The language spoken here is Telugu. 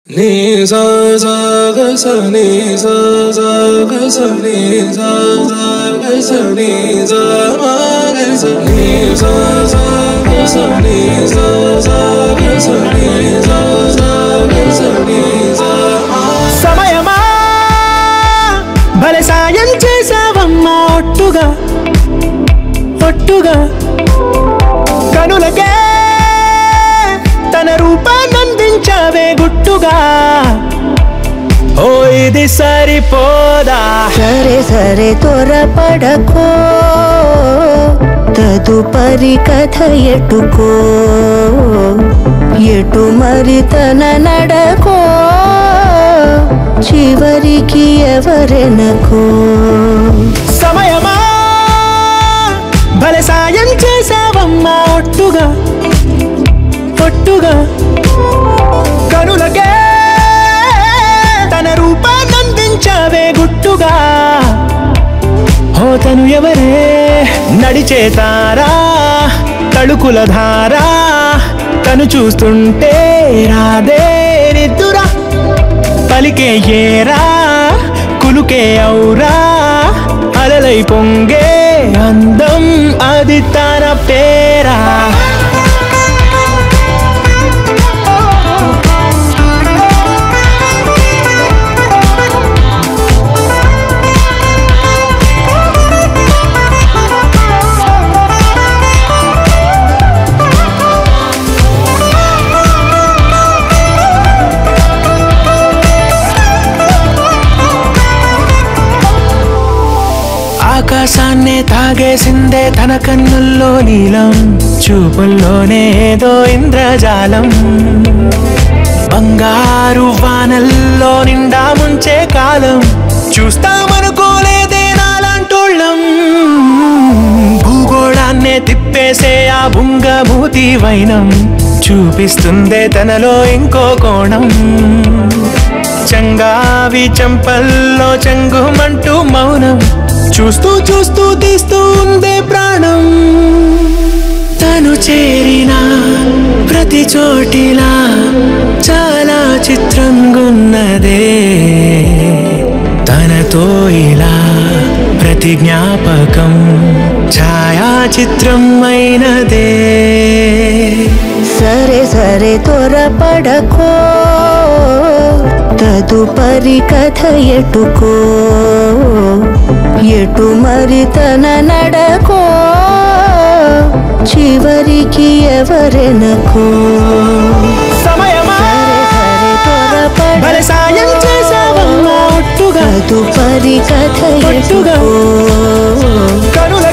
ni sa sa ga sa ni sa sa ga sa ni sa sa ga sa ni sa ma ga sa ni sa sa ga sa ni sa sa ga sa ni sa sa ga sa ni sa ma సమయమా భలే సాయం చేసావమ్మా ఒట్టుగా ఒట్టుగా కనులకే తన రూపాన్నందించావే గుట్టుగా ఓ ఇది సరిపోదా సరే సరే త్వరపడకో తదుపరి కథ ఎటుకో ఎటు మరి తన నడకో చివరికి ఎవరెనకో సమయమా భలే సాయం చేసావమ్మా ఒట్టుగా ఒట్టుగా కనులకే తన రూపాన్నందించావే గుట్టుగా ఓ తను ఎవరే నడిచే తారా తళుకుల ధారా తను చూస్తుంటే రాదే నిద్దురా పలికే ఏరా కులుకే ఔరా అలలై పొంగే అందం అది తన పేరా ఆకాశాన్నే తాగేసిందే తన కన్నుల్లో నీలం చూపుల్లోనే ఏదో ఇంద్రజాలం బంగారు వానల్లో నిండా ముంచే కాలం చూస్తామనుకోలేదే నాలాంటోళ్ళం భూగోళాన్నే తిప్పేసే ఆ బుంగమూతి వైనం చూపిస్తుందే తనలో ఇంకో కోణం చంగావి చంపల్లో చంగుమంటూ మౌనం చూస్తూ చూస్తూ తీస్తూ ఉందే ప్రాణం తను చేరిన ప్రతి చోటిలా చాలా చిత్రంగున్నదే తనతో ఇలా ప్రతి జ్ఞాపకం ఛాయాచిత్రం అయినదే సరే సరే త్వరపడకో తదుపరి కథ ఎటుకో ఎటు మరి తన నడకో చివరికి ఎవరెనకో సమయమా సరే సరే భలే సాయం చేసావమ్మా ఒట్టుగా తదుపరి కథ ఎటుకో కనుల